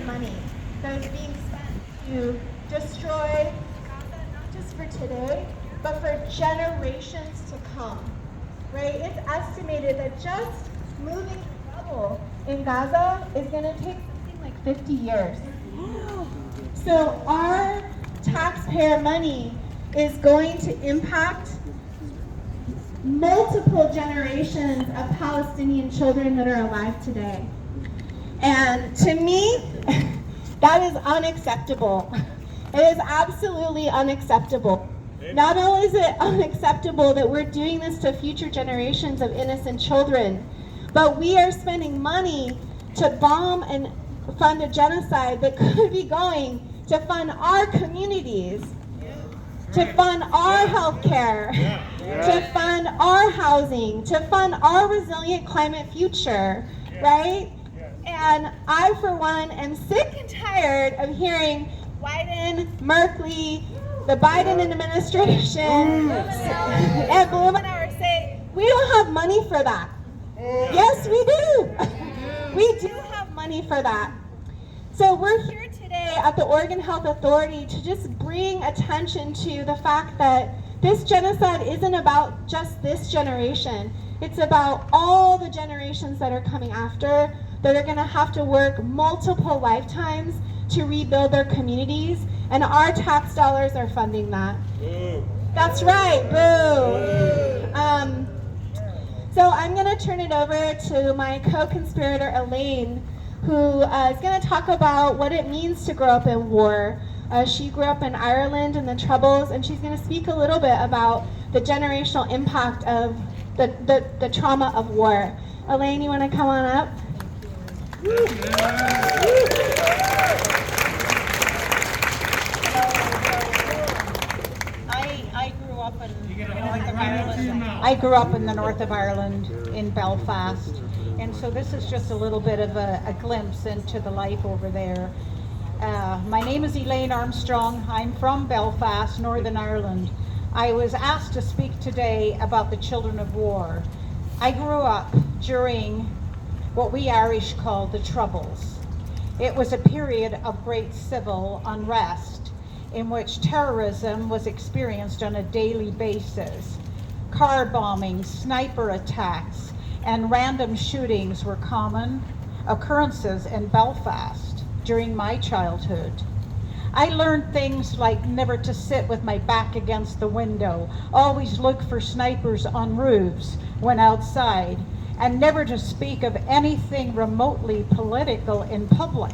money that is being spent to destroy Gaza, not just for today, but for generations to come, right? It's estimated that just moving rubble in Gaza is going to take something like 50 years. So our taxpayer money is going to impact multiple generations of Palestinian children that are alive today. And to me, that is unacceptable. It is absolutely unacceptable. Not only is it unacceptable that we're doing this to future generations of innocent children, but we are spending money to bomb and fund a genocide that could be going to fund our communities, to fund our health care, to fund our housing, to fund our resilient climate future, right? And I, for one, am sick and tired of hearing Wyden, Merkley, the Biden administration, and Blumenauer say, we don't have money for that. Yes, we do. We do have money for that. So we're here today at the Oregon Health Authority to just bring attention to the fact that this genocide isn't about just this generation. It's about all the generations that are coming after, that are going to have to work multiple lifetimes to rebuild their communities, and our tax dollars are funding that. That's right, boo. So I'm going to turn it over to my co-conspirator, Elaine, who is going to talk about what it means to grow up in war. She grew up in Ireland in the Troubles, and she's going to speak a little bit about the generational impact of the trauma of war. Elaine, you want to come on up? I grew up in the north of Ireland in Belfast, and so this is just a little bit of a glimpse into the life over there. My name is Elaine Armstrong. I'm from Belfast, Northern Ireland. I was asked to speak today about the children of war. I grew up during what we Irish call the Troubles. It was a period of great civil unrest in which terrorism was experienced on a daily basis. Car bombings, sniper attacks, and random shootings were common occurrences in Belfast during my childhood. I learned things like never to sit with my back against the window, always look for snipers on roofs when outside, and never to speak of anything remotely political in public,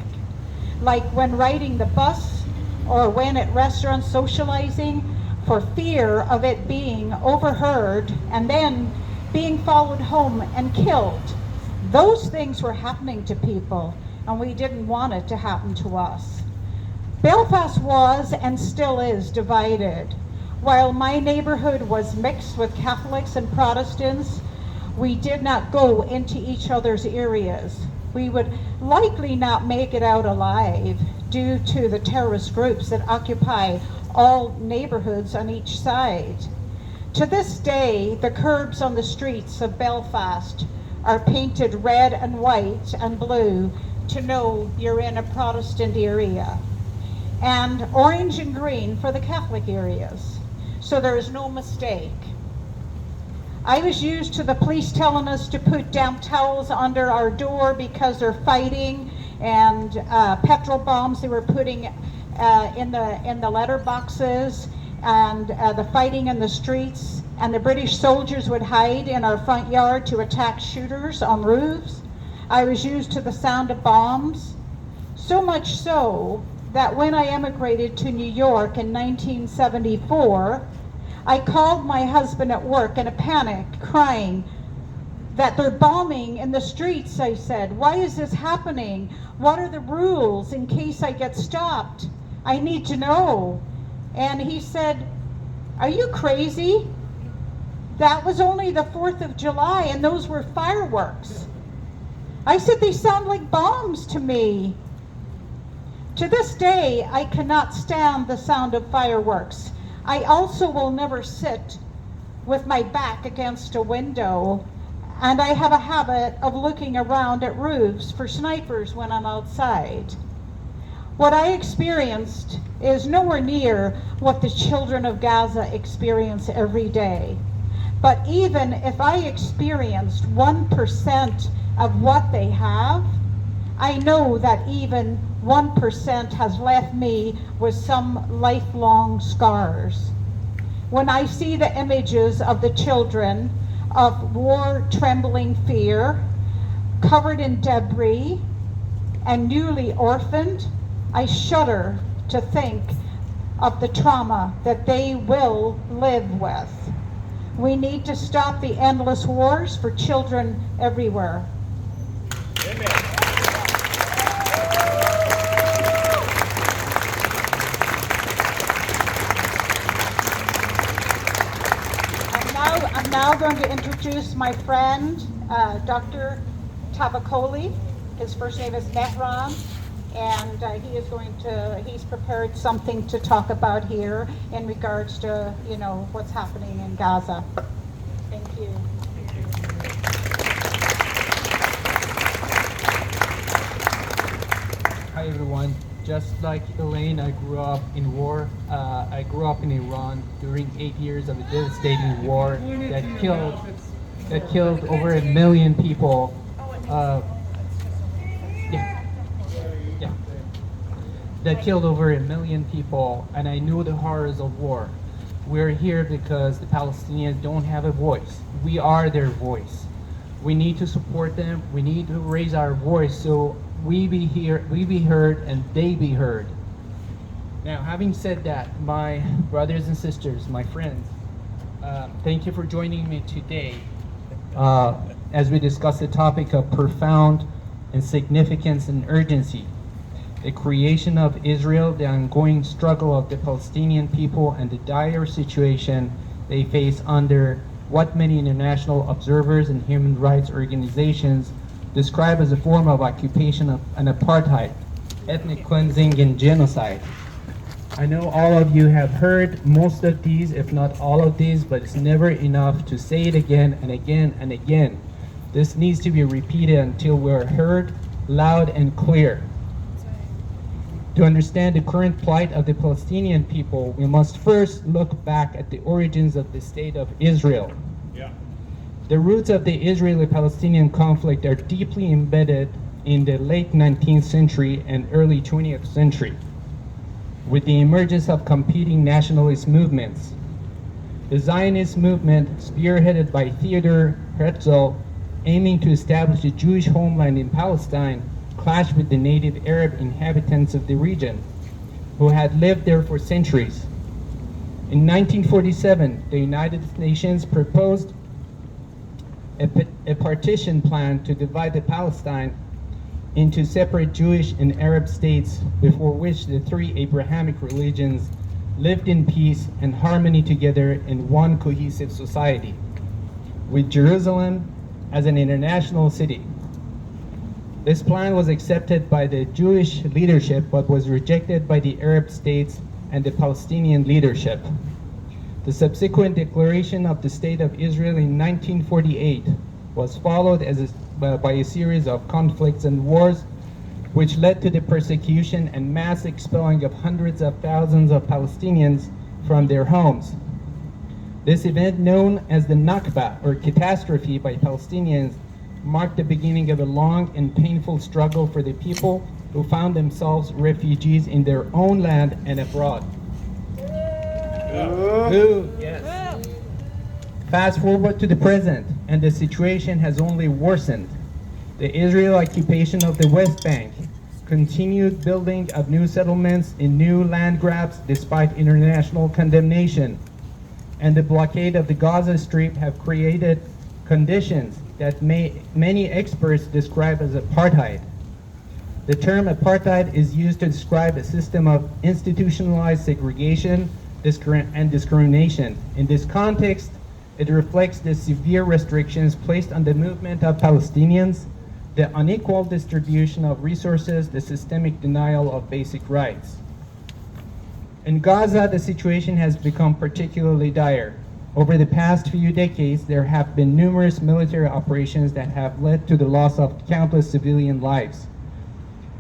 like when riding the bus or when at restaurants socializing, for fear of it being overheard and then being followed home and killed. Those things were happening to people, and we didn't want it to happen to us. Belfast was and still is divided. While my neighborhood was mixed with Catholics and Protestants, we did not go into each other's areas. We would likely not make it out alive due to the terrorist groups that occupy all neighborhoods on each side. To this day, the curbs on the streets of Belfast are painted red and white and blue to know you're in a Protestant area, and orange and green for the Catholic areas, so there is no mistake. I was used to the police telling us to put damp towels under our door because they're fighting, and petrol bombs they were putting in the letter boxes, and the fighting in the streets, and the British soldiers would hide in our front yard to attack shooters on roofs. I was used to the sound of bombs, so much so that when I emigrated to New York in 1974, I called my husband at work in a panic, crying that they're bombing in the streets. I said, why is this happening? What are the rules in case I get stopped? I need to know. And he said, are you crazy? That was only the 4th of July and those were fireworks. I said, they sound like bombs to me. To this day, I cannot stand the sound of fireworks. I also will never sit with my back against a window, and I have a habit of looking around at roofs for snipers when I'm outside. What I experienced is nowhere near what the children of Gaza experience every day. But even if I experienced 1% of what they have, I know that even 1% has left me with some lifelong scars. When I see the images of the children of war-trembling fear, covered in debris, and newly orphaned, I shudder to think of the trauma that they will live with. We need to stop the endless wars for children everywhere. Amen. I'm now going to introduce my friend, Dr. Tabakoli. His first name is Mehran, and he's prepared something to talk about here in regards to, what's happening in Gaza. Thank you. Hi everyone. Just like Elaine, I grew up in war. I grew up in Iran during 8 years of a devastating war that killed over 1 million people. That killed over 1 million people, and I knew the horrors of war. We're here because the Palestinians don't have a voice. We are their voice. We need to support them. We need to raise our voice so we be heard, and they be heard. Now, having said that, my brothers and sisters, my friends, thank you for joining me today as we discuss the topic of profound and significance and urgency. The creation of Israel, the ongoing struggle of the Palestinian people, and the dire situation they face under what many international observers and human rights organizations describe as a form of occupation and apartheid, ethnic cleansing, and genocide. I know all of you have heard most of these, if not all of these, but it's never enough to say it again and again and again. This needs to be repeated until we're heard loud and clear. To understand the current plight of the Palestinian people, we must first look back at the origins of the state of Israel. The roots of the Israeli-Palestinian conflict are deeply embedded in the late 19th century and early 20th century, with the emergence of competing nationalist movements. The Zionist movement, spearheaded by Theodor Herzl, aiming to establish a Jewish homeland in Palestine, clashed with the native Arab inhabitants of the region, who had lived there for centuries. In 1947, the United Nations proposed a partition plan to divide the Palestine into separate Jewish and Arab states, before which the three Abrahamic religions lived in peace and harmony together in one cohesive society, with Jerusalem as an international city. This plan was accepted by the Jewish leadership, but was rejected by the Arab states and the Palestinian leadership. The subsequent declaration of the State of Israel in 1948 was followed by a series of conflicts and wars, which led to the persecution and mass expelling of hundreds of thousands of Palestinians from their homes. This event, known as the Nakba, or catastrophe by Palestinians, marked the beginning of a long and painful struggle for the people who found themselves refugees in their own land and abroad. Yes. Fast forward to the present, and the situation has only worsened. The Israel occupation of the West Bank, continued building of new settlements in new land grabs despite international condemnation, and the blockade of the Gaza Strip have created conditions that many experts describe as apartheid. The term apartheid is used to describe a system of institutionalized segregation and discrimination. In this context, it reflects the severe restrictions placed on the movement of Palestinians, the unequal distribution of resources, the systemic denial of basic rights. In Gaza, the situation has become particularly dire. Over the past few decades, there have been numerous military operations that have led to the loss of countless civilian lives.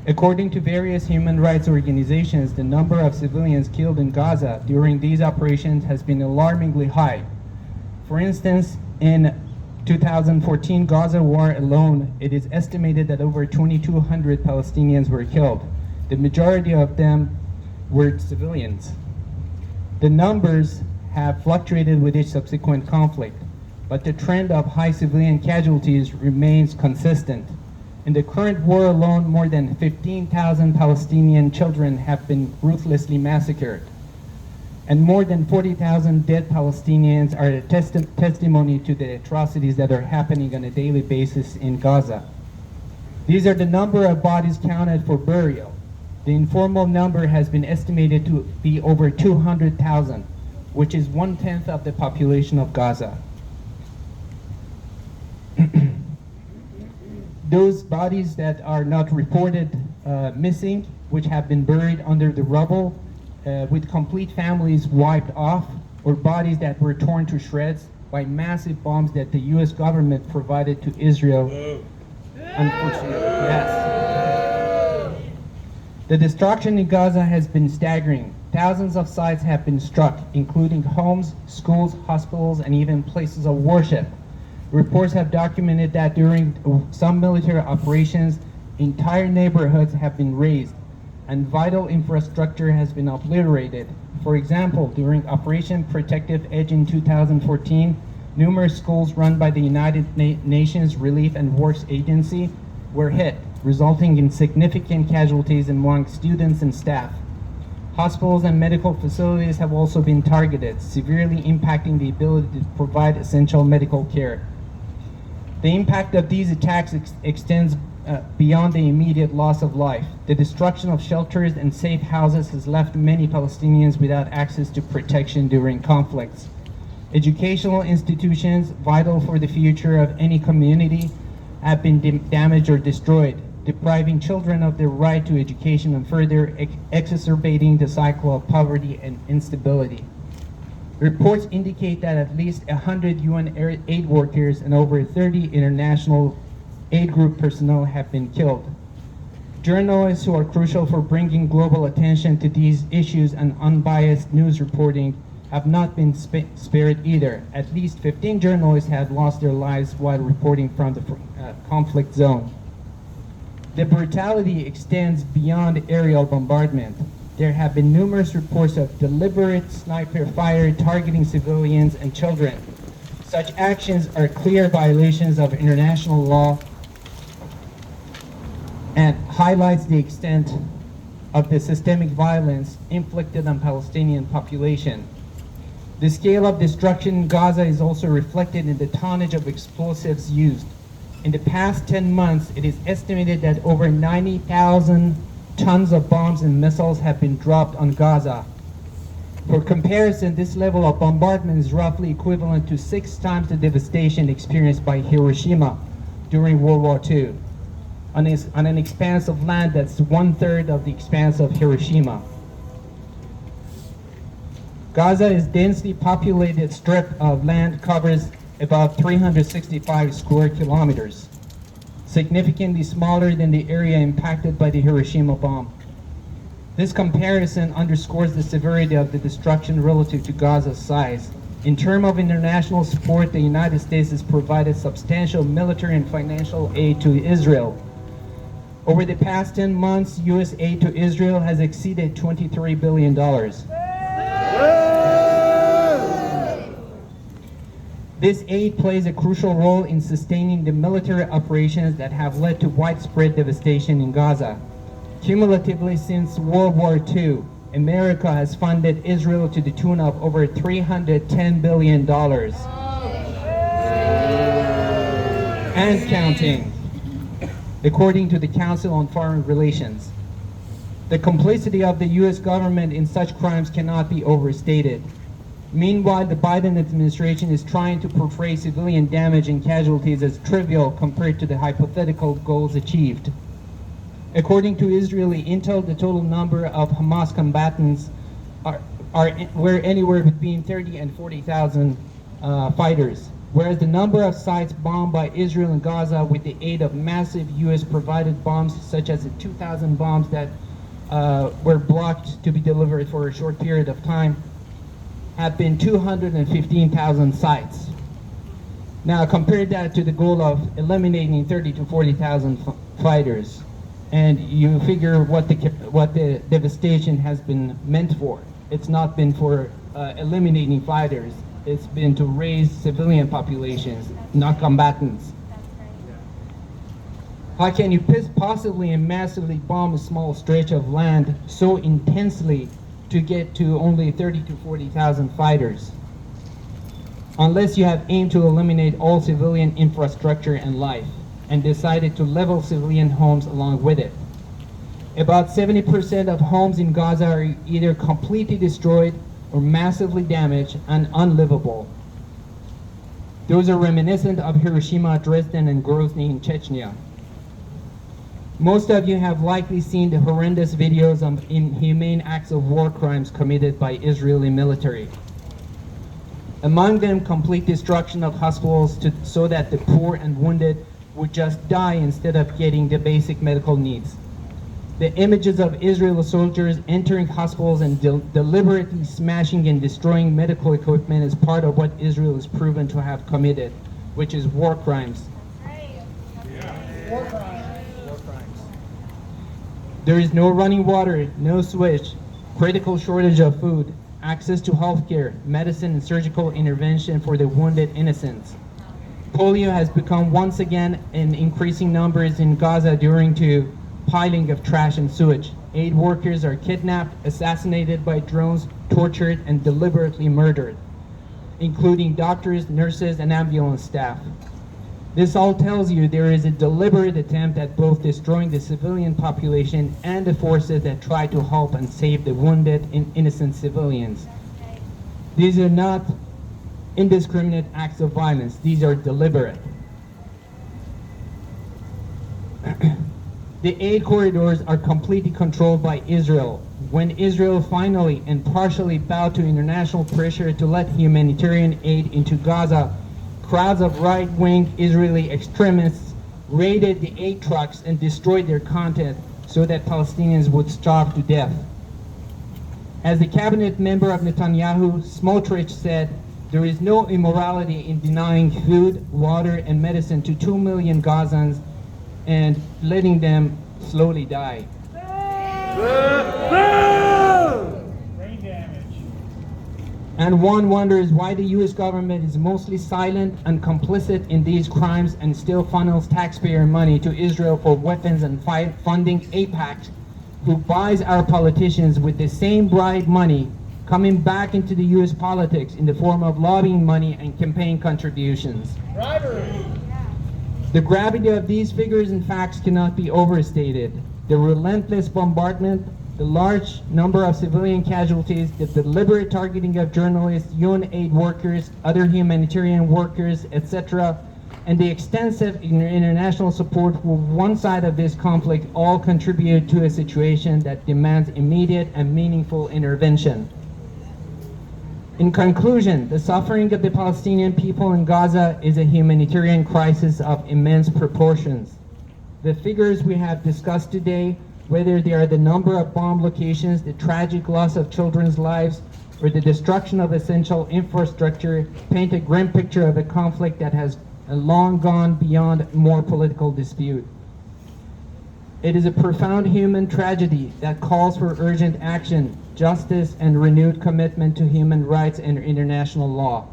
According to various human rights organizations, the number of civilians killed in Gaza during these operations has been alarmingly high. For instance, in 2014 Gaza war alone, it is estimated that over 2,200 Palestinians were killed. The majority of them were civilians. The numbers have fluctuated with each subsequent conflict, but the trend of high civilian casualties remains consistent. In the current war alone, more than 15,000 Palestinian children have been ruthlessly massacred, and more than 40,000 dead Palestinians are a testimony to the atrocities that are happening on a daily basis in Gaza. These are the number of bodies counted for burial. The informal number has been estimated to be over 200,000, which is 1/10 of the population of Gaza. Those bodies that are not reported missing, which have been buried under the rubble, with complete families wiped off, or bodies that were torn to shreds by massive bombs that the US government provided to Israel. Unfortunately, yes. The destruction in Gaza has been staggering. Thousands of sites have been struck, including homes, schools, hospitals, and even places of worship. Reports have documented that during some military operations, entire neighborhoods have been razed and vital infrastructure has been obliterated. For example, during Operation Protective Edge in 2014, numerous schools run by the United Nations Relief and Works Agency were hit, resulting in significant casualties among students and staff. Hospitals and medical facilities have also been targeted, severely impacting the ability to provide essential medical care. The impact of these attacks extends beyond the immediate loss of life. The destruction of shelters and safe houses has left many Palestinians without access to protection during conflicts. Educational institutions, vital for the future of any community, have been damaged or destroyed, depriving children of their right to education and further exacerbating the cycle of poverty and instability. Reports indicate that at least 100 UN aid workers and over 30 international aid group personnel have been killed. Journalists who are crucial for bringing global attention to these issues and unbiased news reporting have not been spared either. At least 15 journalists have lost their lives while reporting from the conflict zone. The brutality extends beyond aerial bombardment. There have been numerous reports of deliberate sniper fire targeting civilians and children. Such actions are clear violations of international law and highlights the extent of the systemic violence inflicted on Palestinian population. The scale of destruction in Gaza is also reflected in the tonnage of explosives used. In the past 10 months, it is estimated that over 90,000 tons of bombs and missiles have been dropped on Gaza. For comparison, this level of bombardment is roughly equivalent to 6 times the devastation experienced by Hiroshima during World War II, on an expanse of land that's 1/3 of the expanse of Hiroshima. Gaza is densely populated strip of land, covers about 365 square kilometers, significantly smaller than the area impacted by the Hiroshima bomb. This comparison underscores the severity of the destruction relative to Gaza's size. In terms of international support, the United States has provided substantial military and financial aid to Israel. Over the past 10 months, U.S. aid to Israel has exceeded $23 billion. This aid plays a crucial role in sustaining the military operations that have led to widespread devastation in Gaza. Cumulatively since World War II, America has funded Israel to the tune of over $310 billion. And counting, according to the Council on Foreign Relations. The complicity of the U.S. government in such crimes cannot be overstated. Meanwhile, the Biden administration is trying to portray civilian damage and casualties as trivial compared to the hypothetical goals achieved. According to Israeli intel, the total number of Hamas combatants were anywhere between 30 and 40,000 fighters. whereas the number of sites bombed by Israel and Gaza with the aid of massive US-provided bombs, such as the 2,000 bombs that were blocked to be delivered for a short period of time, have been 215,000 sites. Now compare that to the goal of eliminating 30 to 40,000 fighters, and you figure what the devastation has been meant for. It's not been for eliminating fighters. It's been to raise civilian populations, not combatants. How can you possibly and massively bomb a small stretch of land so intensely to get to only 30 to 40,000 fighters? Unless you have aimed to eliminate all civilian infrastructure and life, and decided to level civilian homes along with it. About 70% of homes in Gaza are either completely destroyed or massively damaged and unlivable. Those are reminiscent of Hiroshima, Dresden, and Grozny in Chechnya. Most of you have likely seen the horrendous videos of inhumane acts of war crimes committed by Israeli military. Among them, complete destruction of hospitals so that the poor and wounded would just die instead of getting the basic medical needs. The images of Israeli soldiers entering hospitals and deliberately smashing and destroying medical equipment is part of what Israel is proven to have committed, which is war crimes. War crimes. There is no running water, no switch, critical shortage of food, access to health care, medicine, and surgical intervention for the wounded innocents. Polio has become once again in increasing numbers in Gaza due to piling of trash and sewage. Aid workers are kidnapped, assassinated by drones, tortured, and deliberately murdered, including doctors, nurses, and ambulance staff. This all tells you there is a deliberate attempt at both destroying the civilian population and the forces that try to help and save the wounded and innocent civilians. These are not indiscriminate acts of violence. These are deliberate. The aid corridors are completely controlled by Israel. When Israel finally and partially bowed to international pressure to let humanitarian aid into Gaza, crowds of right-wing Israeli extremists raided the aid trucks and destroyed their content so that Palestinians would starve to death. As the cabinet member of Netanyahu, Smotrich said, there is no immorality in denying food, water, and medicine to 2 million Gazans and letting them slowly die. Brain damage. And one wonders why the US government is mostly silent and complicit in these crimes and still funnels taxpayer money to Israel for weapons and funding AIPAC, who buys our politicians with the same bribe money coming back into the US politics in the form of lobbying money and campaign contributions. Bribery. The gravity of these figures and facts cannot be overstated. The relentless bombardment, the large number of civilian casualties, the deliberate targeting of journalists, UN aid workers, other humanitarian workers, etc., and the extensive international support for one side of this conflict all contribute to a situation that demands immediate and meaningful intervention. In conclusion, the suffering of the Palestinian people in Gaza is a humanitarian crisis of immense proportions. The figures we have discussed today, whether they are the number of bomb locations, the tragic loss of children's lives, or the destruction of essential infrastructure, paint a grim picture of a conflict that has long gone beyond more political dispute. It is a profound human tragedy that calls for urgent action, justice, and renewed commitment to human rights and international law.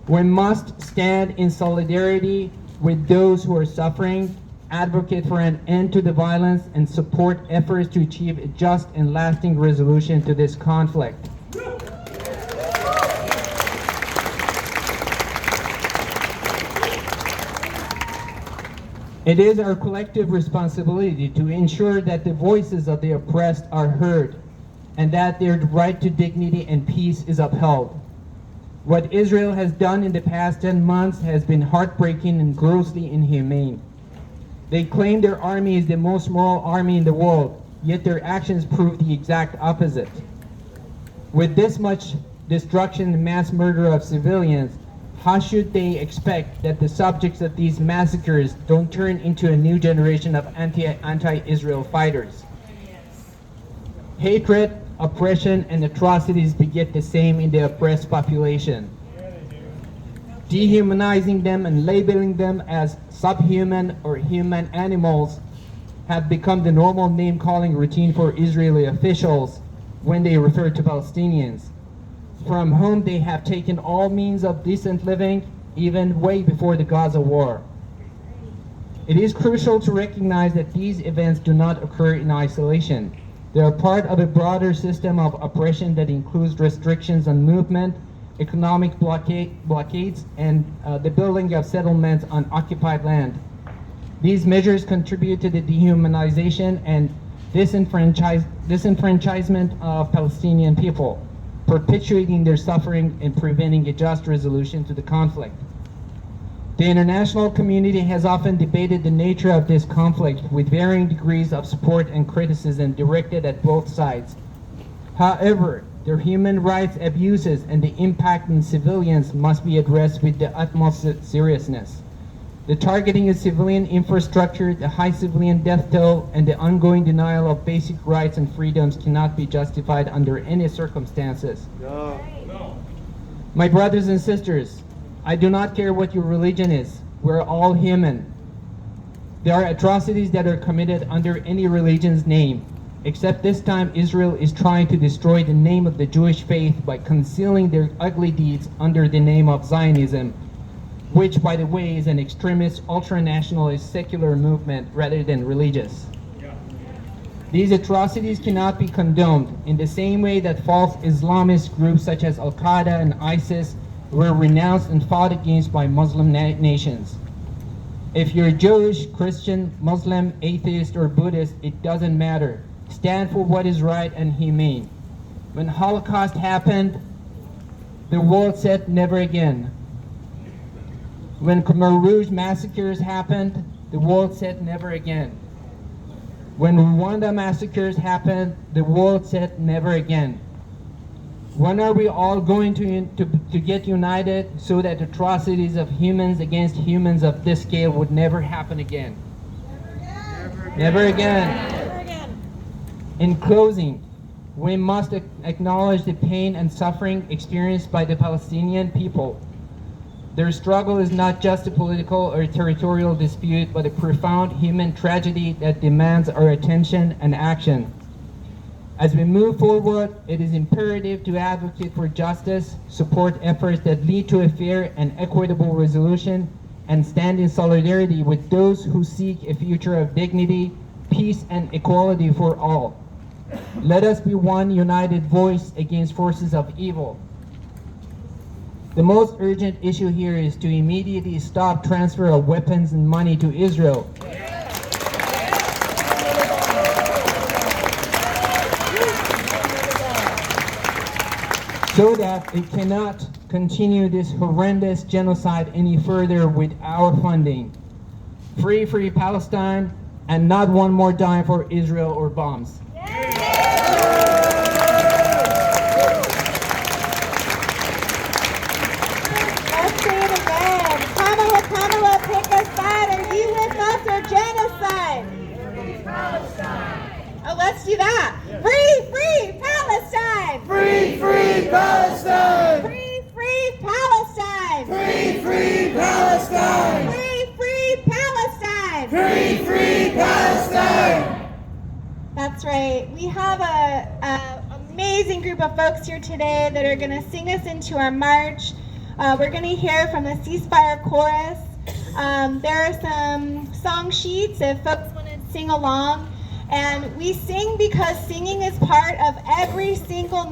We must stand in solidarity with those who are suffering, advocate for an end to the violence, and support efforts to achieve a just and lasting resolution to this conflict. It is our collective responsibility to ensure that the voices of the oppressed are heard and that their right to dignity and peace is upheld. What Israel has done in the past 10 months has been heartbreaking and grossly inhumane. They claim their army is the most moral army in the world, yet their actions prove the exact opposite. With this much destruction and mass murder of civilians, how should they expect that the subjects of these massacres don't turn into a new generation of anti-Israel fighters? Hatred, oppression, and atrocities beget the same in the oppressed population. Dehumanizing them and labeling them as subhuman or human animals have become the normal name-calling routine for Israeli officials when they refer to Palestinians, from whom they have taken all means of decent living, even way before the Gaza war. It is crucial to recognize that these events do not occur in isolation. They are part of a broader system of oppression that includes restrictions on movement, economic blockades, and the building of settlements on occupied land. These measures contribute to the dehumanization and disenfranchisement of Palestinian people, perpetuating their suffering and preventing a just resolution to the conflict. The international community has often debated the nature of this conflict with varying degrees of support and criticism directed at both sides. However, their human rights abuses and the impact on civilians must be addressed with the utmost seriousness. The targeting of civilian infrastructure, the high civilian death toll, and the ongoing denial of basic rights and freedoms cannot be justified under any circumstances. No. My brothers and sisters, I do not care what your religion is. We're all human. There are atrocities that are committed under any religion's name, except this time Israel is trying to destroy the name of the Jewish faith by concealing their ugly deeds under the name of Zionism, which, by the way, is an extremist, ultra-nationalist, secular movement rather than religious. These atrocities cannot be condoned in the same way that false Islamist groups such as Al-Qaeda and ISIS were renounced and fought against by Muslim nations. If you're Jewish, Christian, Muslim, atheist, or Buddhist, it doesn't matter. Stand for what is right and humane. When Holocaust happened, the world said never again. When Khmer Rouge massacres happened, the world said never again. When Rwanda massacres happened, the world said never again. When are we all going to get united so that atrocities of humans against humans of this scale would never happen again? Never again. Never again. In closing, we must acknowledge the pain and suffering experienced by the Palestinian people. Their struggle is not just a political or territorial dispute, but a profound human tragedy that demands our attention and action. As we move forward, it is imperative to advocate for justice, support efforts that lead to a fair and equitable resolution, and stand in solidarity with those who seek a future of dignity, peace, and equality for all. Let us be one united voice against forces of evil. The most urgent issue here is to immediately stop transfer of weapons and money to Israel. So that it cannot continue this horrendous genocide any further with our funding. Free Palestine, and not one more dime for Israel or bombs. Let's say it again. Kamala, pick a side. Are you with us or genocide? Free Palestine. Oh, let's do that. Free Palestine. Free Palestine! Free Palestine. Free Palestine! Free Palestine. Free Palestine! That's right. We have a amazing group of folks here today that are going to sing us into our march. We're going to hear from the Ceasefire Chorus. There are some song sheets if folks want to sing along. And we sing because singing is part of every single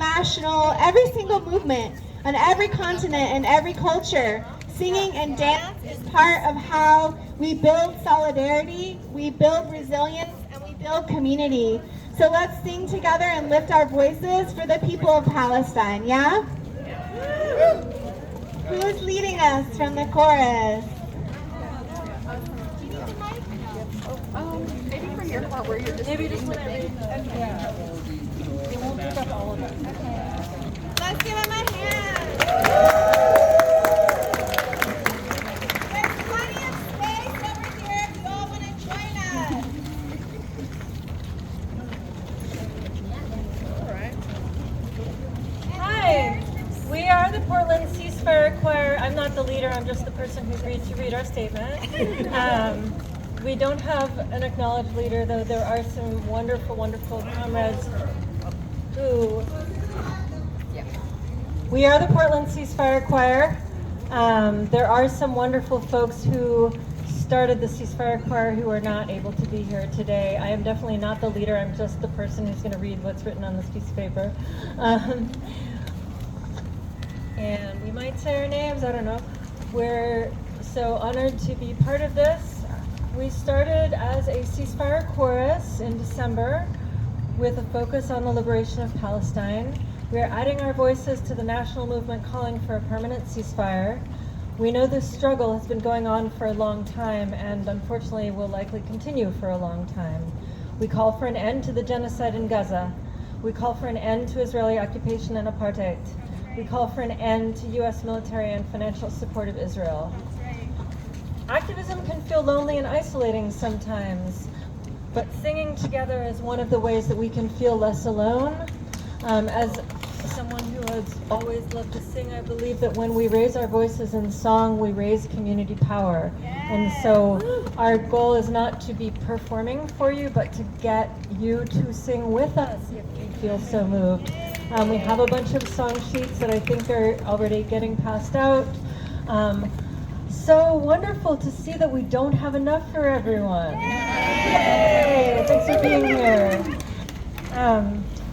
movement on every continent and every culture. Singing and dance is part of how we build solidarity, we build resilience, and we build community. So let's sing together and lift our voices for the people of Palestine, yeah? Who's leading us from the chorus? Maybe from your part where you're just They won't pick up all of it. Let's give him a hand. not the leader, I'm just the person who agreed to read our statement. We don't have an acknowledged leader, though there are some wonderful, wonderful comrades who... We are the Portland Ceasefire Choir. There are some wonderful folks who started the Ceasefire Choir who are not able to be here today. I am definitely not the leader, I'm just the person who's going to read what's written on this piece of paper. And we might say our names, I don't know. We're so honored to be part of this. We started as a ceasefire chorus in December with a focus on the liberation of Palestine. We are adding our voices to the national movement calling for a permanent ceasefire. We know this struggle has been going on for a long time and unfortunately will likely continue for a long time. We call for an end to the genocide in Gaza. We call for an end to Israeli occupation and apartheid. We call for an end to U.S. military and financial support of Israel. Activism can feel lonely and isolating sometimes, but singing together is one of the ways that we can feel less alone. As someone who has always loved to sing, I believe that when we raise our voices in song, we raise community power. And so our goal is not to be performing for you, but to get you to sing with us if you feel so moved. We have a bunch of song sheets that I think are already getting passed out. So wonderful to see that we don't have enough for everyone. Yay! Thanks for being here.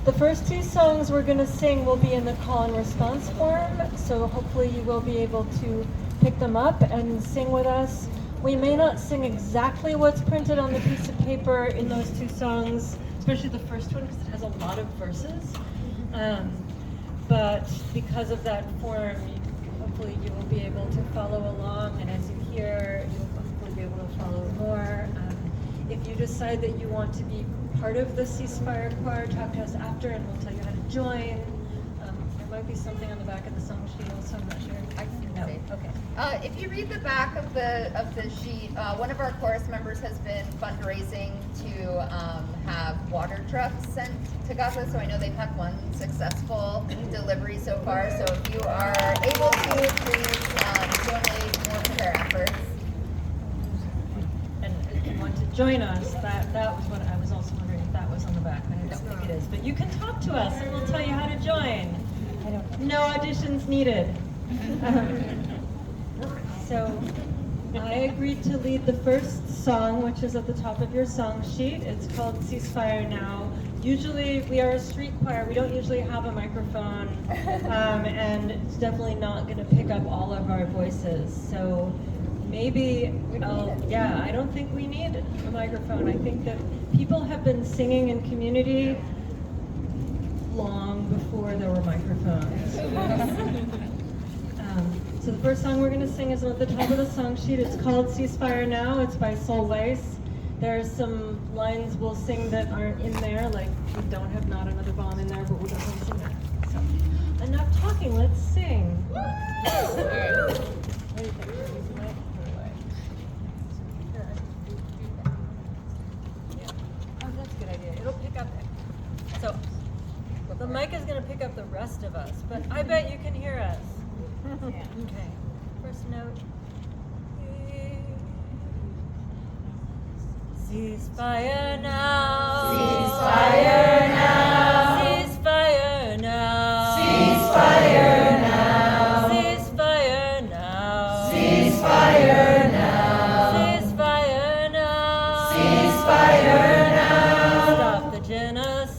The first two songs we're going to sing will be in the call and response form, so hopefully you will be able to pick them up and sing with us. We may not sing exactly what's printed on the piece of paper in those two songs, especially the first one because it has a lot of verses. But because of that form, hopefully you will be able to follow along, and as you hear, you'll hopefully be able to follow more. If you decide that you want to be part of the Ceasefire Choir, talk to us after and we'll tell you how to join. There might be something on the back of the song sheet also, I'm not sure. I can No, say. okay. If you read the back of the sheet, one of our chorus members has been fundraising to have water trucks sent to Gaza. So I know they've had one successful delivery so far. So if you are able to, please donate more to their efforts. And if you want to join us, that was what I was also wondering if that was on the back. I don't think it is. But you can talk to us and we'll tell you how to join. No auditions needed. So I agreed to lead the first song, which is at the top of your song sheet. It's called Ceasefire Now. Usually we are a street choir. We don't usually have a microphone, and it's definitely not going to pick up all of our voices. So maybe, I don't think we need a microphone. I think that people have been singing in community long before there were microphones. So the first song we're going to sing is at the top of the song sheet. It's called Ceasefire Now. It's by Sol Weiss. There's some lines we'll sing that aren't in there, like we don't have Not Another Bomb in there, but we'll definitely sing that. So, enough talking, let's sing. It'll pick up it. So the mic is going to pick up the rest of us, but I bet you can hear us. Okay. First note. Ceasefire now. Ceasefire now. Ceasefire now. Ceasefire now. Ceasefire now. Ceasefire now. Ceasefire now. Ceasefire now. Stop the genocide.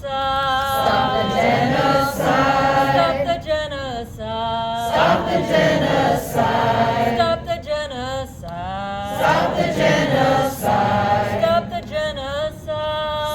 Stop the genocide. Stop the genocide. Stop the genocide. Stop the genocide. Stop the genocide. Stop the genocide.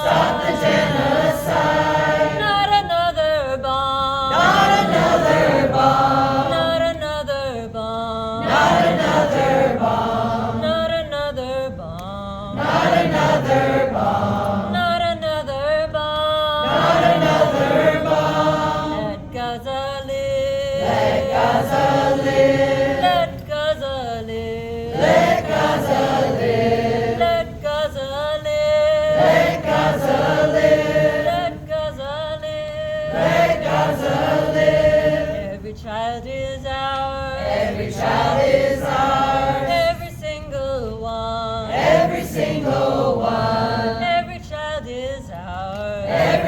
Stop the genocide. Not another bomb. Not another bomb. Not another bomb. Not another bomb. Not another bomb. Not another bomb. Not another bomb. Not another bomb. Let Gaza live. Let Gaza live. Let Gaza live. Let Gaza live. Let Gaza live. Let Gaza live. Let Gaza live. Let Gaza live. Every child is ours. Every child is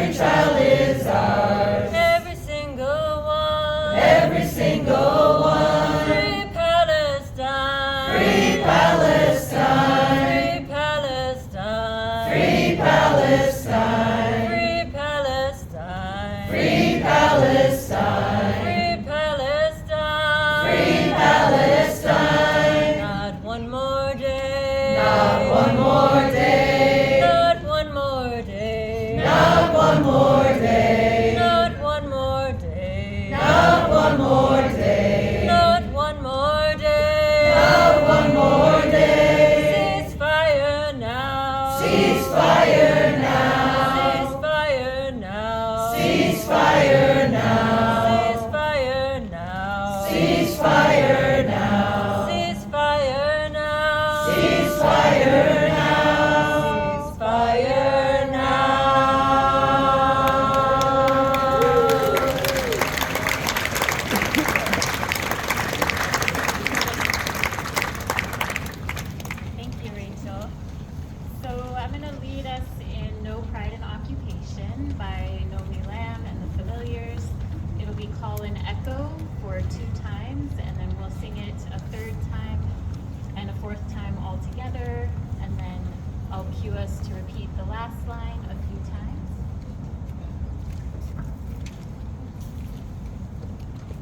Every child is ours. Every single one. Every single one. Free Palestine. Free Palestine. Free Palestine. Free Palestine. Free Palestine. Free Palestine. Free Palestine. Free Palestine. Not one more day. Not one more day. Not one more day. Not one more day. Not one more day. Not one more day. Not one more day. Not one more day. Ceasefire now. Ceasefire now. Ceasefire now. Ceasefire now. Ceasefire now. Ceasefire now. Ceasefire now. Ceasefire now. Ceasefire now. Thank you, Rachel. So I'm going to lead us in No Pride in Occupation by Nomi Lamb and the Familiars. It'll be call and echo for 2 times, and then we'll sing it a 3rd time and a 4th time all together, and then I'll cue us to repeat the last line a few times.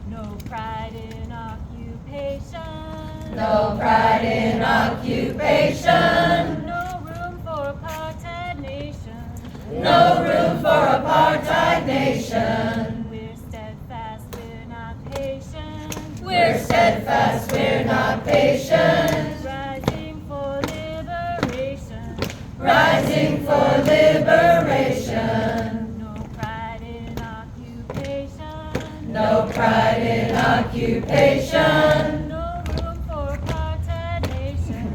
No pride in occupation. No pride in occupation. No room for apartheid nation. No room for apartheid nation. We're steadfast, we're not patient. We're steadfast, we're not patient. Rising for liberation. Rising for liberation. No pride in occupation. No pride in occupation. No room for apartheid nation.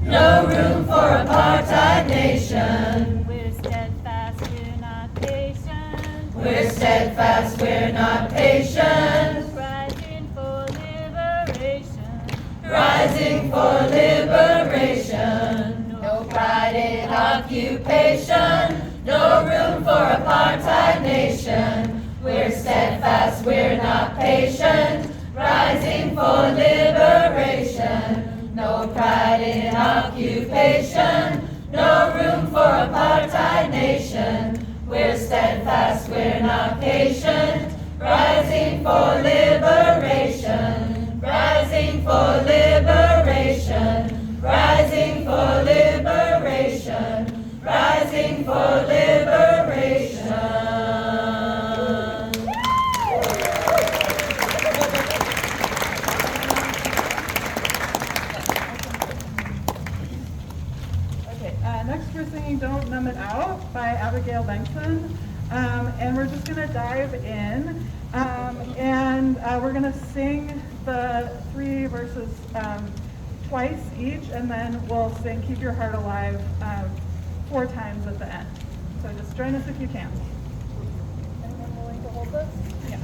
No room for apartheid nation. We're steadfast, we're not patient. We're steadfast, we're not patient. Rising for liberation. Rising for liberation. No pride in occupation. No room for apartheid nation. We're steadfast, we're not patient. Rising for liberation. No pride in occupation. No room for apartheid nation. We're steadfast, we're not patient. Rising for liberation. Rising for liberation. Rising for liberation. Rising for liberation. Okay, next we're singing Don't Numb It Out by Abigail Benson. And we're just gonna dive in. And we're gonna sing the 3 verses twice each, and then we'll sing Keep Your Heart Alive 4 times at the end. So just join us if you can. Anyone willing to hold this? Yeah.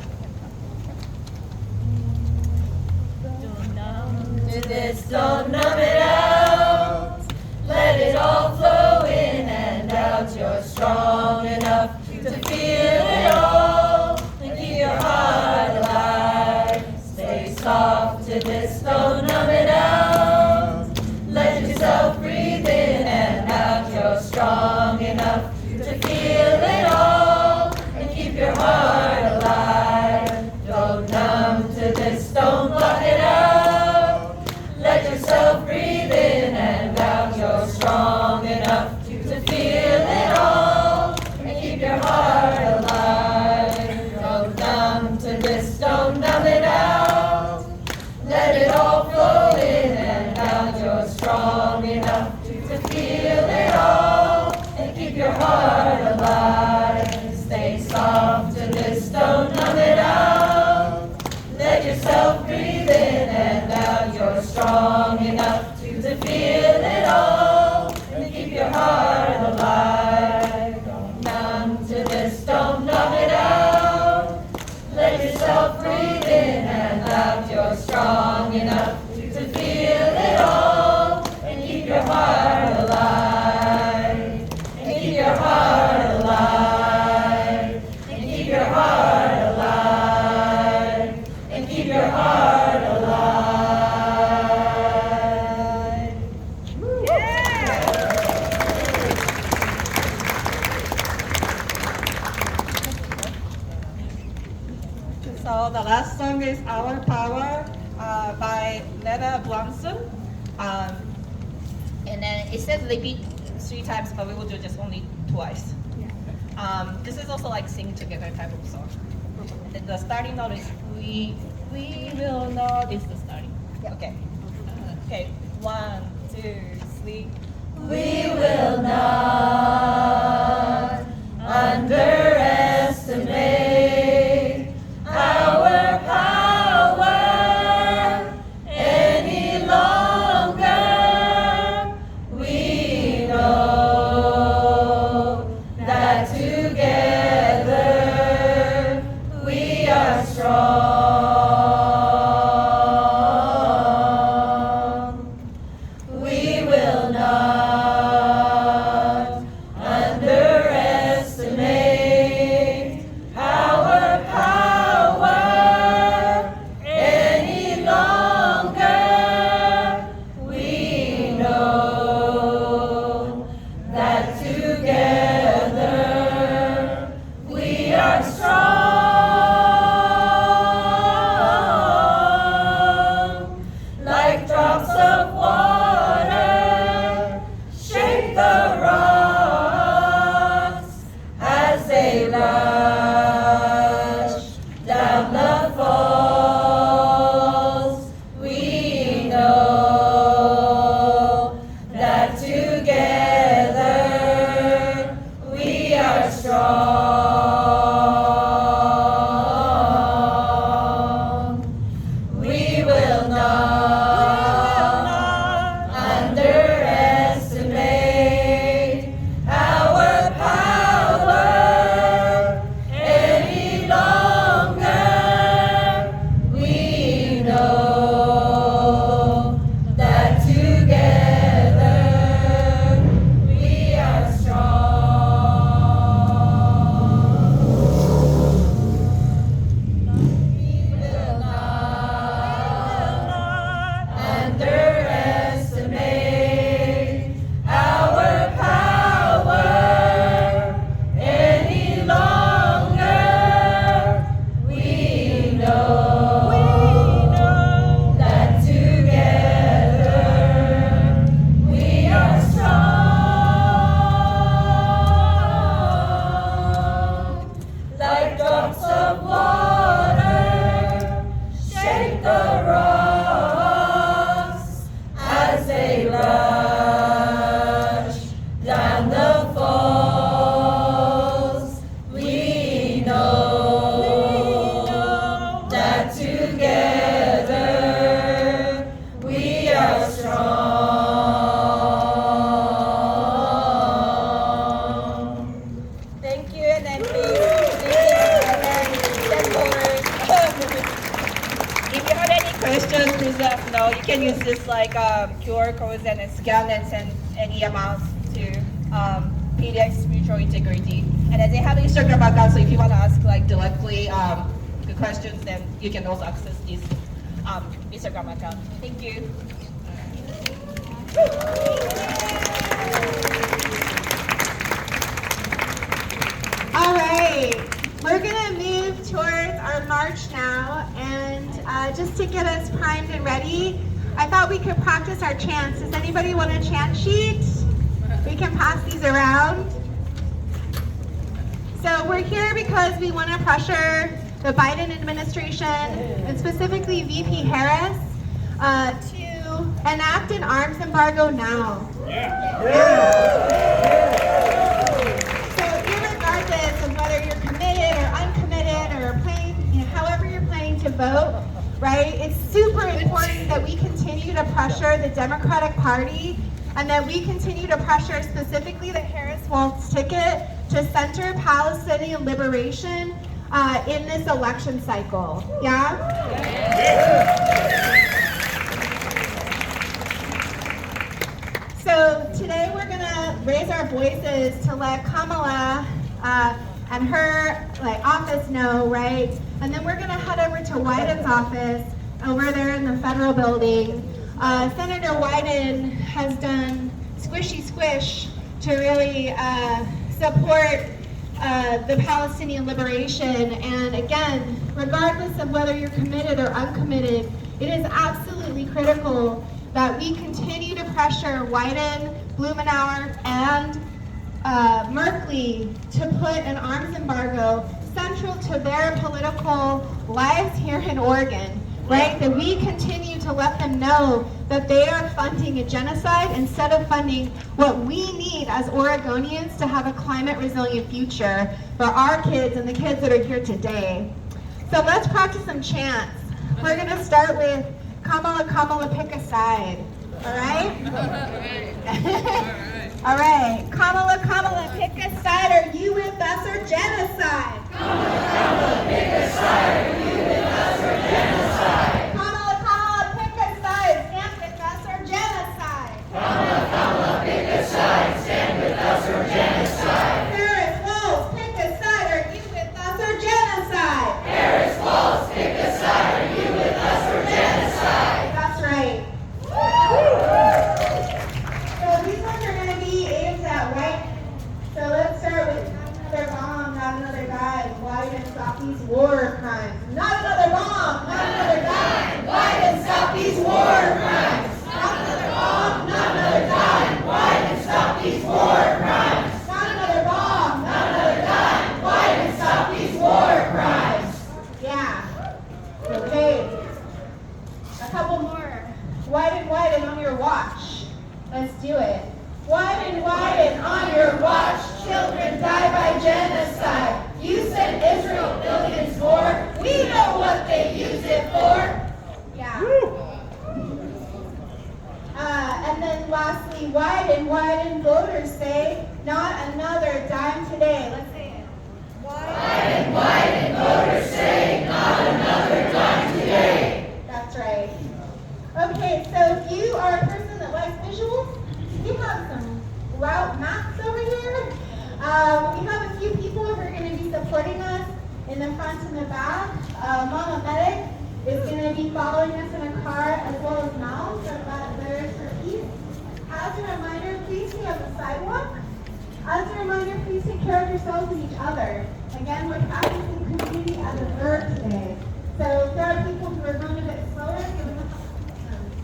To this, don't numb it out. Let it all flow in and out. You're strong enough to feel it all. And keep your heart alive. Stay soft to this, don't numb it out. Let yourself breathe in and out. You're strong enough to feel it all. And keep your heart alive. Don't numb to this, don't block it out. Let yourself breathe in and out. You're strong enough to feel it all. And keep your heart alive. Don't numb to this, don't numb it out. Let it all flow in and out. You're strong enough to feel it all. And keep your heart alive. Stay soft to this, don't numb it out. Let yourself breathe in and out. You're strong enough to feel it all. And keep your heart alive. Don't numb to this, don't numb it out. Let yourself breathe in and out. You're strong enough to feel it all. And keep your heart alive. And keep your heart alive. So the last song is Our Power by Lena Blomson. And then it says repeat 3 times, but we will do just only twice. This is also like sing together type of song. And then the starting note is we will not is the starting. Okay. Okay. 1, 2, 3. We will not underestimate our power any longer. We know that together we are strong. We will not underestimate our power any longer. We know that together we are strong. Like drops of water, shake the rocks as they rush down the falls. We know that together we are strong. We will not underestimate our power any longer. We know that together we are strong. We will not underestimate our power any longer. We know that together we are strong. Like drops of water, shake the rocks as they rush down the falls. We know that together we are strong. Thank you, and then please, and then step forward. If you have any questions, please let us know. You can use this like QR codes and then scan and send any amounts to PDX Mutual Integrity. And then they have an Instagram account, so if you want to ask like directly the questions, then you can also access this Instagram account. Thank you. All right, we're gonna move towards our march now, and just to get us primed and ready, I thought we could practice our chants. Does anybody want a chant sheet? We can pass these around. So we're here because we want to pressure the Biden administration, and specifically VP Harris, to enact an arms embargo now. So irregardless of whether you're committed or uncommitted or planning, however you're planning to vote, right? It's super important that we continue to pressure the Democratic Party and that we continue to pressure specifically the Harris-Walz ticket to center Palestinian liberation in this election cycle. Yeah? So today we're gonna raise our voices to let Kamala and her office know, right? And then we're gonna head over to Wyden's office over there in the federal building. Senator Wyden has done squishy squish to really support the Palestinian liberation. And again, regardless of whether you're committed or uncommitted, it is absolutely critical that we continue to pressure Wyden, Blumenauer, and Merkley to put an arms embargo central to their political lives here in Oregon, right? That we continue to let them know that they are funding a genocide instead of funding what we need as Oregonians to have a climate resilient future for our kids and the kids that are here today. So let's practice some chants. We're gonna start with Kamala, Kamala, pick a side, all right? All right, Kamala, Kamala, pick a side. Are you with us or genocide? Kamala, Kamala, pick a side. Are you with us or genocide? Kamala, Kamala, pick a side. Stand with us or genocide? Kamala, Kamala, pick a side. Stand with us or genocide? Paris Walls, pick a side. Are you with us or genocide? Paris Walls, pick a side. Are you with us or genocide? That's right. So these ones are going to be aimed at white. So let's start with not another bomb, not another dime. Wyden, stop these war crimes. Not another bomb, not another dime. Wyden, stop these war crimes. Not another bomb, not another dime. Wyden, stop these war crimes. Not another bomb, not another dime. Wyden, stop these war crimes. Yeah. Okay. A couple more. Wyden, Wyden on your watch. Let's do it. Wyden, Wyden on your watch. Children die by genocide. You sent Israel billions more. We know what they use it for. Yeah. And then lastly, Wyden, Wyden voters say, not another dime today. Let's say it. Wyden, Wyden voters say, not another dime today. That's right. Okay, so if you are a person that likes visuals, we have some route maps over here. We have a few people who are going to be supporting us in the front and the back. Mama Medic is going to be following us in a car, as well as Mal, so that there's her piece. As a reminder, please stay on the sidewalk. As a reminder, please take care of yourselves and each other. Again, we're practicing community as a verb today. So if there are people who are going a bit slower, give them a couple seconds.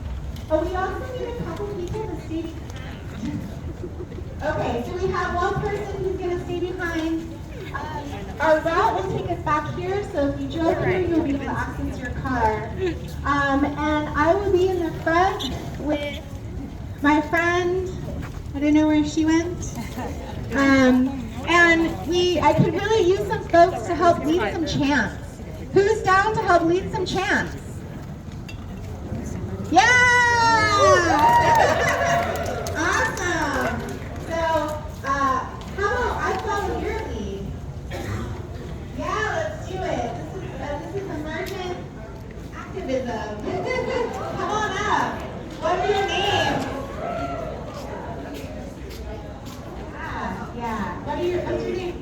But we also need a couple people to stay behind. Okay, so we have one person who's going to stay behind. Our route will take us back here, so if you drove here, you'll be able to access your car. And I will be in the front with my friend. I don't know where she went. And I could really use some folks to help lead some chants. Who's down to help lead some chants? Yeah! Awesome. So, how about I follow your lead? Yeah, let's do it. This is emergent activism. Come on up. What are your names? Yeah. What's your name?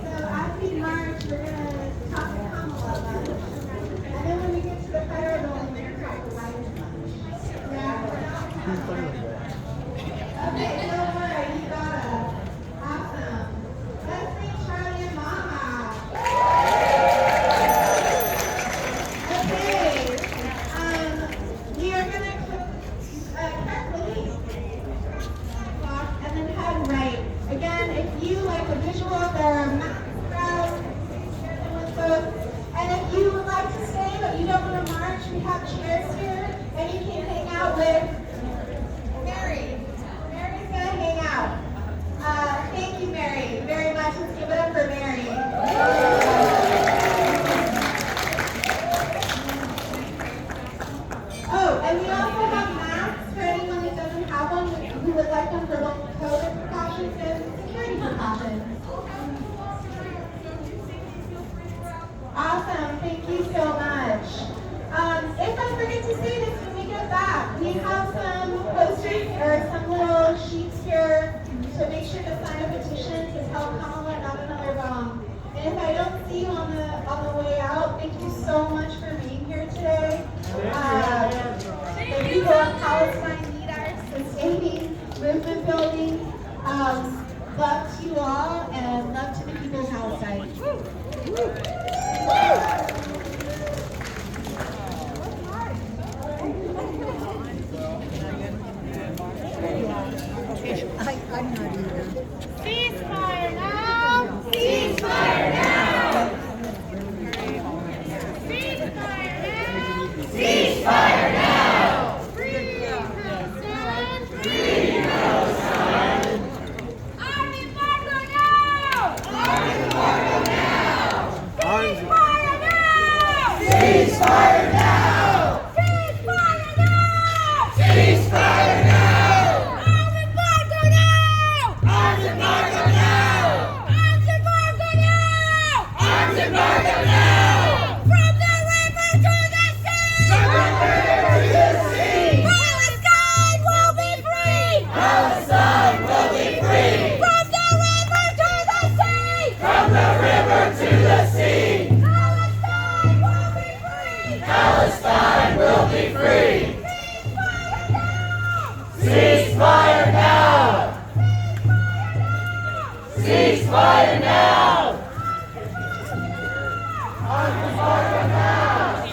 So as we march, we're going to talk to Kamala about it. And then when we get to the federal building, we're going to talk to Wyden. Yeah? Okay, don't worry, you got us. Awesome. Let's sing Charlie and Mama. Okay. We are going to carefully walk and then head right. Again, if you like a visual, there are maps around. Share them with folks. And if you would like to stay but you don't want to march, we have chairs here, and you can hang out with Mary. Mary's gonna hang out. Thank you, Mary, very much. Let's give it up for Mary. Oh, and we also have masks for anyone that doesn't have one, who would like them for both COVID precautions and security precautions. building. Love to you all, and love to the people of Palestine. Ceasefire now! Ceasefire now! Ceasefire now! Ceasefire now! Free Palestine! Free Palestine! Arms embargo now! Arms embargo now! Ceasefire now! Ceasefire now! Ceasefire now! Ceasefire now! Arms embargo now! Arms embargo now! Arms embargo now! Arms embargo now! From the river to the sea! From the river to the sea! Palestine will be free! Palestine will be free! From the river to the sea! From the river to the sea! Palestine will be free! Palestine will be free! Ceasefire now! Ceasefire now! Arms embargo now!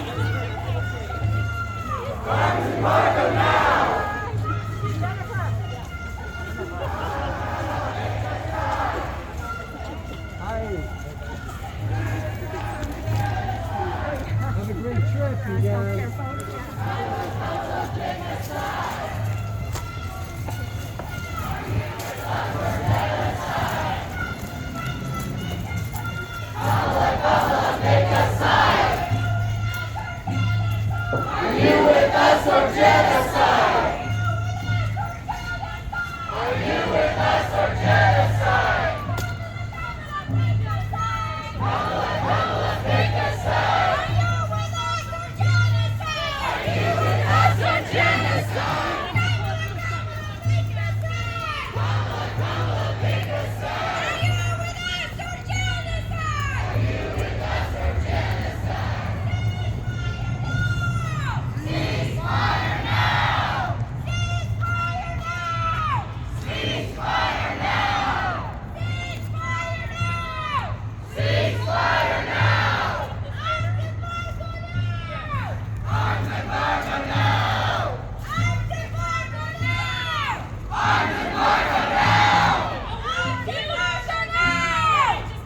Arms embargo now! Have a great trip, you guys. Are you with us or genocide? Are you with us or genocide? Kamala, pick a side. Are you with us or genocide? Are you with us or genocide? Kamala, pick a side. Are you with us or genocide? Are you with us or genocide? Ceasefire now! Ceasefire now! Ceasefire now! Ceasefire now! Ceasefire now! Arms embargo now! Arms embargo now! Arms embargo now! Arms embargo now!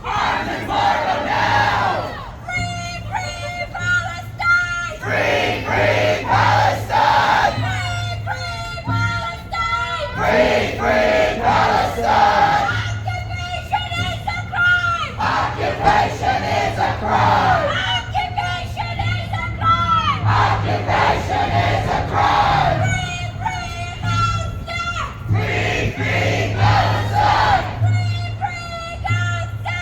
Arms embargo now! Free, free Palestine! Free, free Palestine! Free, free Palestine! Free, free Palestine! Occupation is a crime! Occupation is a crime! Occupation is a crime! Occupation is a crime! Free, free Palestine! Free, free Gaza!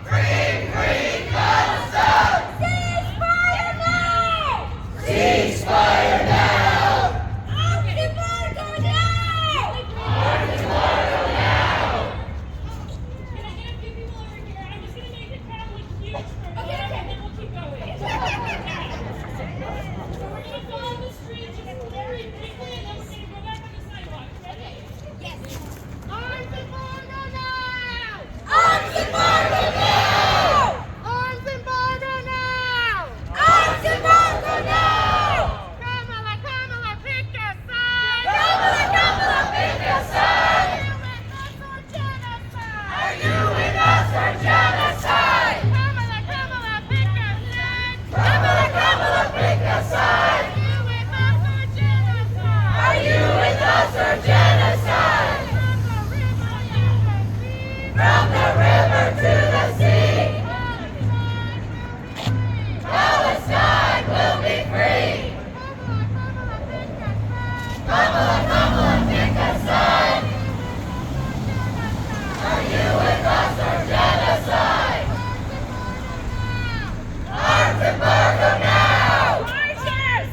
Free, free Gaza! Ceasefire now! Ceasefire now! Arms embargo now! Arms embargo now! Can I get a few people over here? I'm just gonna make the crowd look huge for a minute, and then we'll keep going. So we're gonna go on the street just very briefly, and then we're gonna go back on the sidewalk. Ready? Yes. Arms embargo now! Arms embargo now! Arms embargo now! Arms embargo now! Kamala, pick a side! Kamala, pick a side! Are you with us or genocide? Kamala, pick a side! Kamala, pick a side! Are you with us or genocide? From the river to the sea! Palestine will be free! Kamala, pick a side! Are you with us or genocide? Arms embargo now! Marches!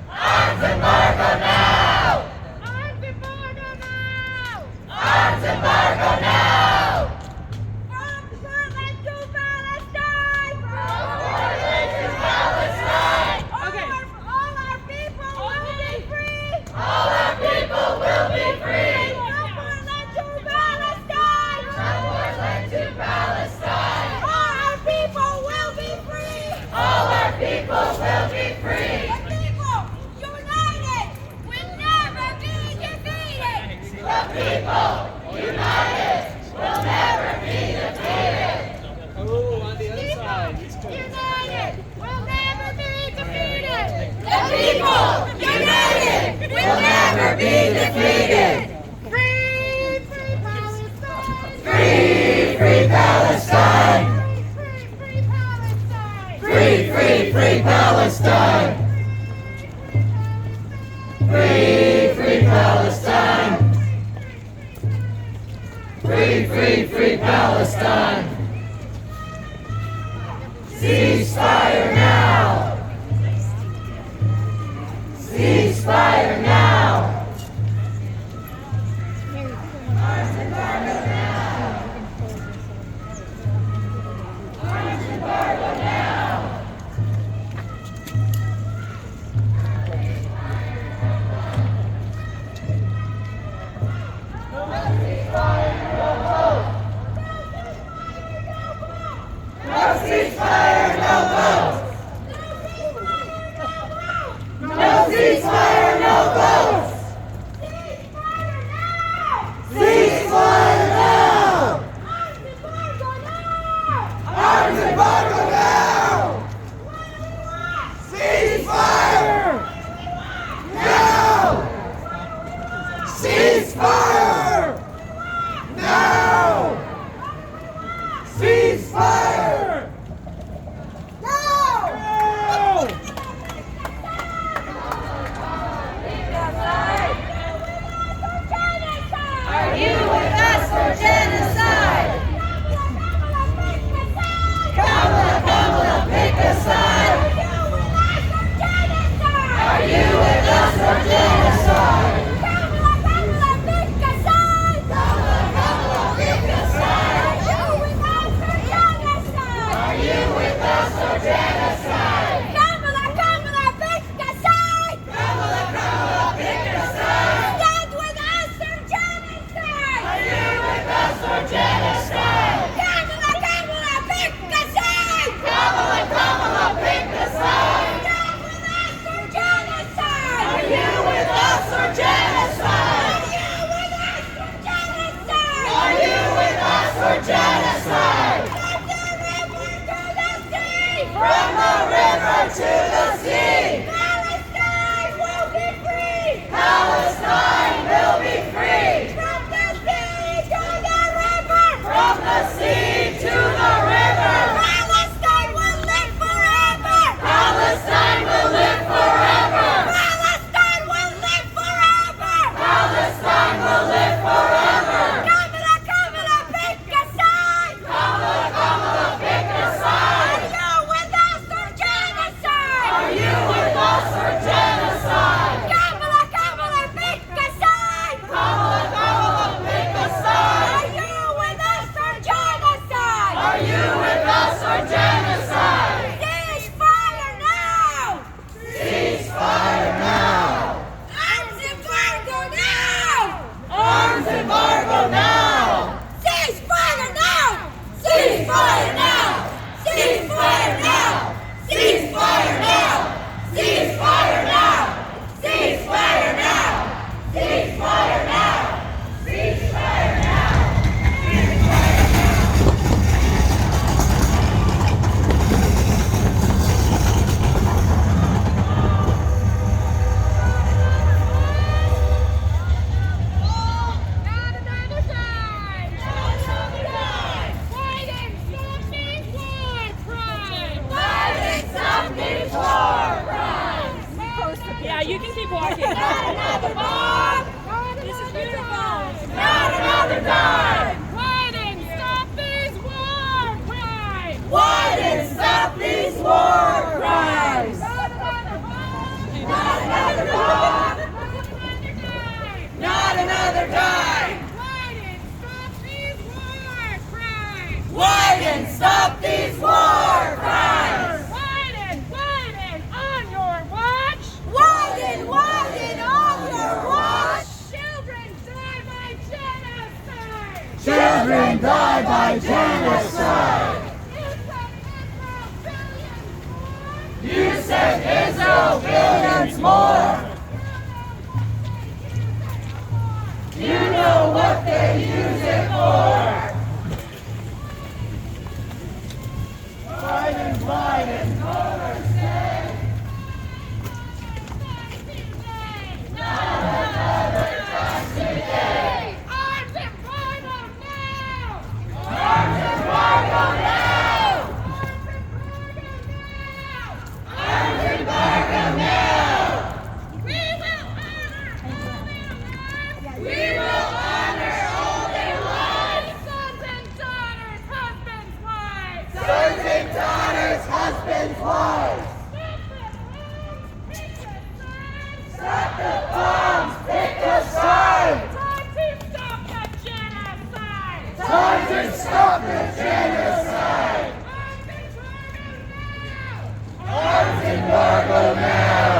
Arms embargo now! Arms embargo now! Arms embargo now! From Portland to Palestine! From Portland to Palestine! All our people will be free! All our people will be free! Oh, on the other side. United will never be defeated. The people united will never be defeated. Free, free Palestine. Free, free Palestine. Free, free Palestine. Free, free, free Palestine. Free, free Palestine. Free, free, free Palestine. Ceasefire now! Ceasefire now! Arms embargo now! Arms embargo now! No ceasefire, no vote! No ceasefire, no vote! No ceasefire, no vote! Ceasefire now! Arms embargo now! Ceasefire! Now! Ceasefire! Now! Ceasefire! Are you with us for genocide? Kamala, Kamala, pick a side. Are you with us for genocide? Kamala, Kamala, pick a side. Kamala, Kamala, pick a side. Are you with us for genocide? Kamala, Kamala, pick a side. Kamala, Kamala, pick a side. Stand with us for genocide. Are you with us for genocide? Kamala, Kamala, pick a side. Kamala, Kamala, pick a side. Stand with us for genocide. Are you with us for genocide? Are you with us for genocide? From the river to the sea. Palestine will be free. Palestine will be free. From the sea to the river. From the sea to the river. Palestine will live forever. Palestine will live forever. Palestine will live forever. Palestine will live forever. Kamala, Kamala, pick a side. Kamala, Kamala, pick a side. Are you with us or genocide? Are you with us or genocide? Kamala, Kamala, pick a side. Kamala, Kamala, pick a side. Are you with us or genocide? Are you with us or genocide? Ceasefire now! Ceasefire now! Arms embargo now! Arms embargo now! Ceasefire now! Ceasefire now! Ceasefire now! Ceasefire now! Ceasefire now! Ceasefire now! Ceasefire now! Ceasefire now! Not another time! Not another time! Why didn't stop these war crimes? Why didn't stop these war crimes? Yeah, you can keep walking. Not another bomb! This is beautiful. Not another time! Why didn't stop these war crimes? Why didn't stop these war crimes? Not another bomb! Not another bomb! Not another time! Why didn't stop these war crimes? Wyden, on your watch! Wyden on your watch! Children die by genocide! Children die by genocide! You said Israel billions more! You know Stop the genocide! Arms embargo now!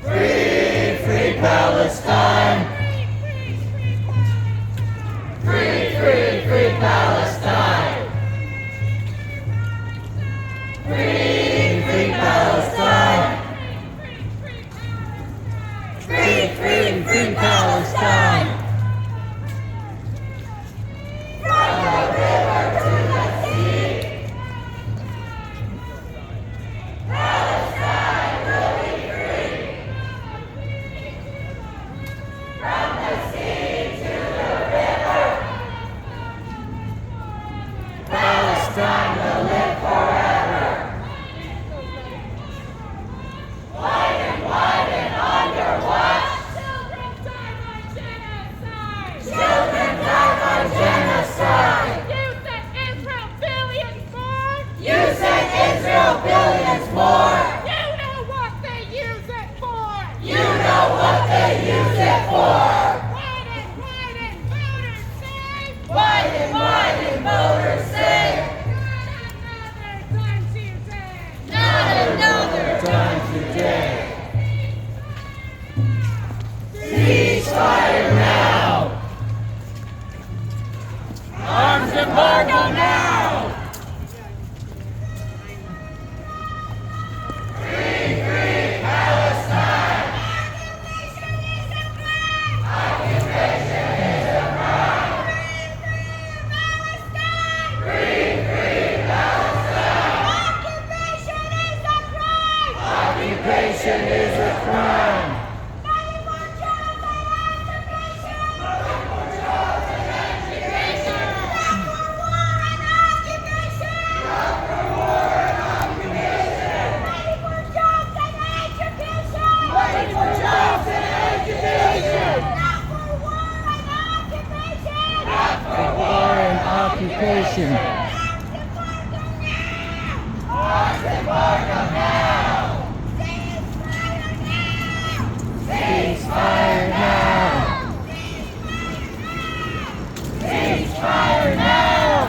Free, free Palestine! Free, free, free Palestine! Free, free Palestine! Free, free, free Palestine! From the river to the sea, Palestine will be free. From the sea to the river, Palestine will live forever. Wide and under watch. Children die by genocide. You said Israel billions more. You know what they use it for. You know what they use it for. Why did voters say? Not another time today. Ceasefire now. Arms embargo now. Free, free Palestine. Occupation is a crime. Free, free Palestine. Occupation is a crime. Occupation. Arms embargo now. Ceasefire now. Ceasefire now.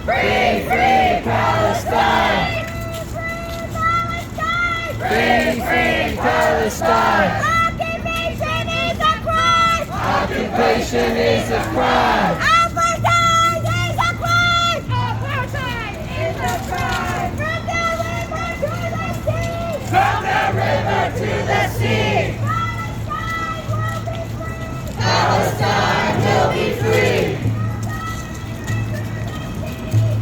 Free, free Palestine. Free, free Palestine. Occupation is a crime. Apartheid is a crime. Apartheid is a crime. From the river to the sea. Palestine will be free.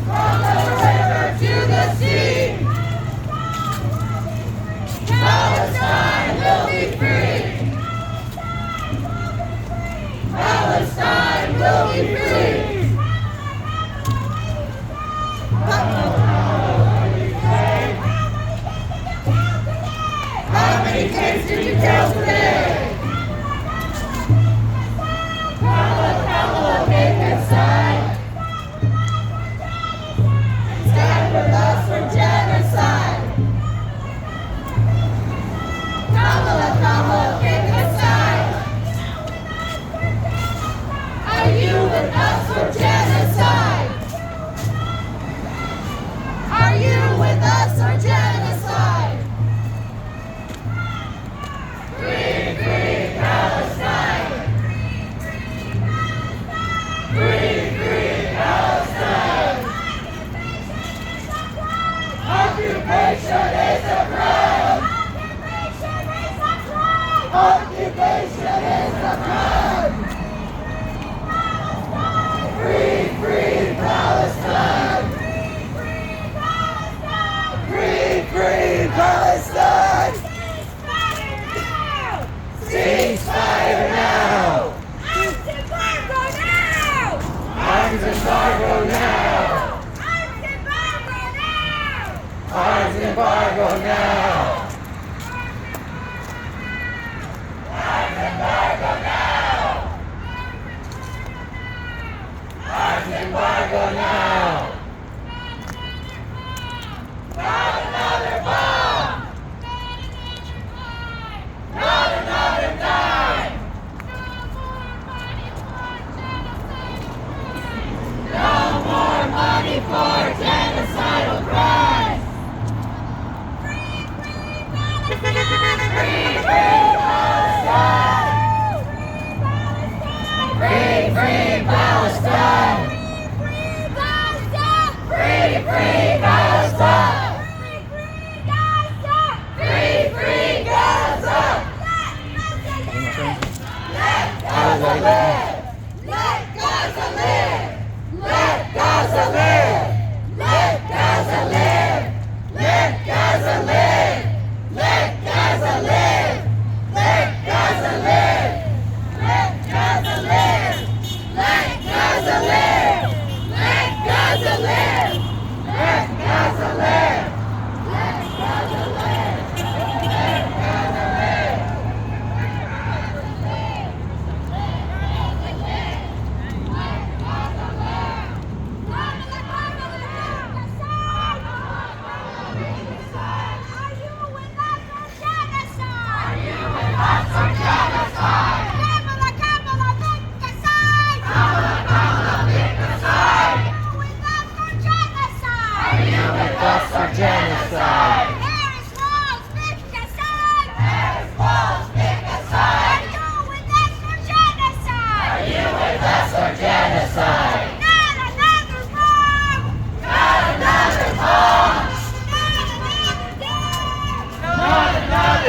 From the river to the sea. Palestine will be free. Palestine will be free. How many kids did you kill today? Kamala, pick a side. Stand with us for genocide. Kamala, pick a side. Are you with us for genocide? Are you with us for genocide? Free, free Palestine. Free, free Palestine. Occupation is a crime. Occupation is a crime. Free, free Palestine! Free, free Palestine! Ceasefire now! Arms embargo now! Arms embargo now! Arms embargo now!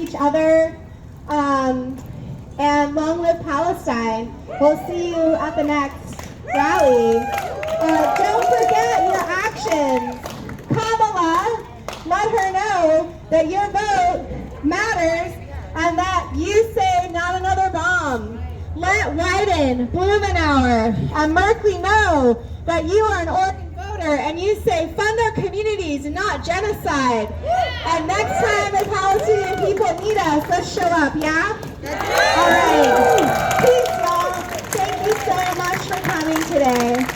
each other. And long live Palestine. We'll see you at the next rally. Don't forget your actions. Kamala, let her know that your vote matters and that you say not another bomb. Let Wyden, Blumenauer, and Merkley know that you are an Oregon voter and you say fund our communities and not genocide. And next time the Palestinian people need us, let's show up, yeah? All right. Peace, y'all. Thank you so much for coming today.